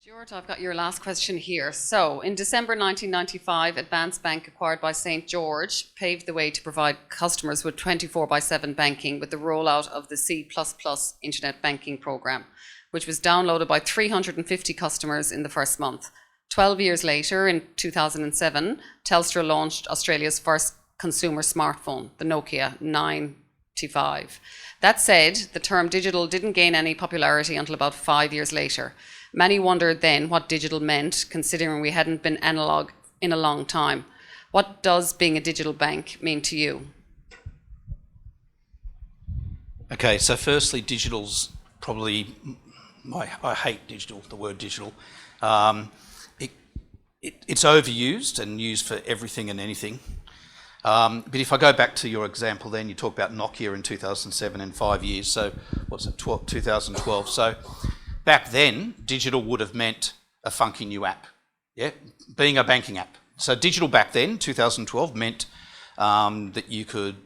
Stuart, I've got your last question here. So, in December 1995, Advanced Bank, acquired by St. George, paved the way to provide customers with 24/7 banking with the rollout of the C++ Internet Banking Programme, which was downloaded by 350 customers in the first month. 12 years later, in 2007, Telstra launched Australia's first consumer smartphone, the Nokia 95. That said, the term digital didn't gain any popularity until about 5 years later. Many wondered then what digital meant, considering we hadn't been analogue in a long time. What does being a digital bank mean to you? Okay, so firstly, digital's probably, I hate digital, the word digital. It's overused and used for everything and anything. But if I go back to your example then, you talk about Nokia in 2007 and 5 years, so what's it, 2012. So back then, digital would have meant a funky new app, yeah, being a banking app. So digital back then, 2012, meant that you could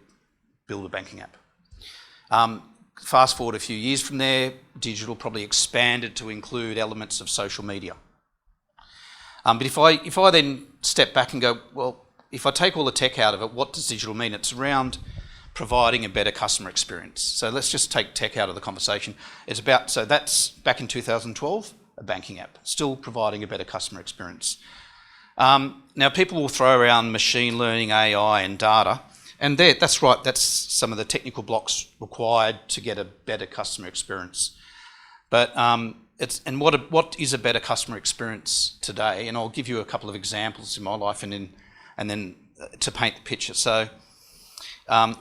build a banking app. Fast forward a few years from there, digital probably expanded to include elements of social media. But if I then step back and go, well, if I take all the tech out of it, what does digital mean? It's around providing a better customer experience. So let's just take tech out of the conversation. It's about, so that's back in 2012, a banking app, still providing a better customer experience. Now people will throw around machine learning, AI and data, and that's right, that's some of the technical blocks required to get a better customer experience. But what is a better customer experience today? And I'll give you a couple of examples in my life and then to paint the picture. So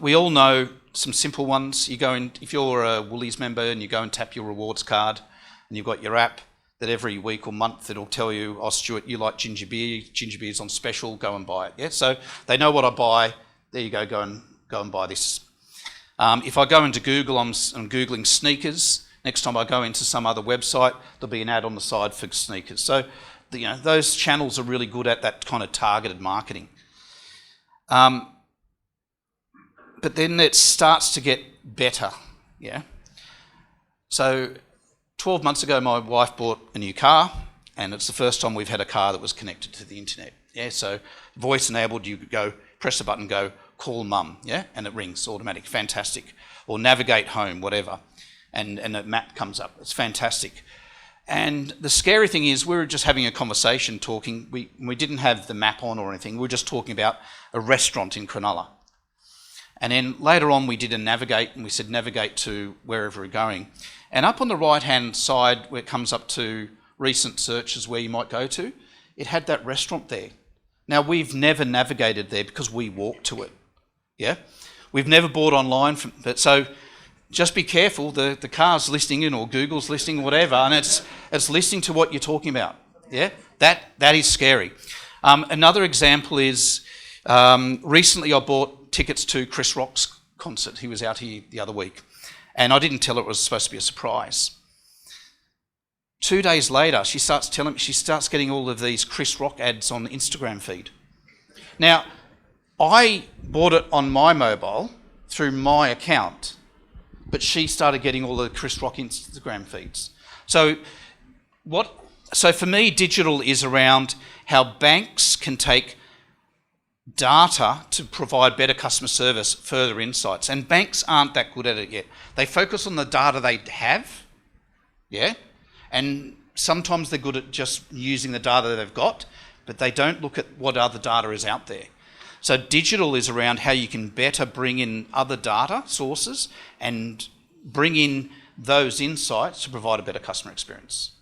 we all know some simple ones. You go in, if you're a Woolies member and you go and tap your rewards card and you've got your app, that every week or month it'll tell you, oh Stuart, you like ginger beer's on special, go and buy it. Yeah, so they know what I buy. There you go, go and buy this. If I go into Google, I'm Googling sneakers. Next time I go into some other website, there'll be an ad on the side for sneakers. So those channels are really good at that kind of targeted marketing. But then it starts to get better, yeah? So 12 months ago, my wife bought a new car, and it's the first time we've had a car that was connected to the internet, yeah? So voice enabled, you go, press a button, go, call mum, yeah? And it rings, automatic, fantastic. Or navigate home, whatever, and a map comes up, it's fantastic. And the scary thing is, we were just having a conversation talking, we didn't have the map on or anything, we were just talking about a restaurant in Cronulla. And then later on we did a navigate, and we said navigate to wherever we're going. And up on the right-hand side, where it comes up to recent searches where you might go to, it had that restaurant there. Now, we've never navigated there because we walked to it, yeah? We've never bought online from it, so just be careful, the car's listening in, or Google's listening, or whatever, and it's listening to what you're talking about, yeah? That is scary. Another example is, recently I bought tickets to Chris Rock's concert. He was out here the other week, and I didn't tell her it was supposed to be a surprise. 2 days later, she starts getting all of these Chris Rock ads on the Instagram feed. Now, I bought it on my mobile through my account, but she started getting all the Chris Rock Instagram feeds. So for me, digital is around how banks can take data to provide better customer service, further insights. And banks aren't that good at it yet. They focus on the data they have, yeah? And sometimes they're good at just using the data that they've got, but they don't look at what other data is out there. So digital is around how you can better bring in other data sources and bring in those insights to provide a better customer experience.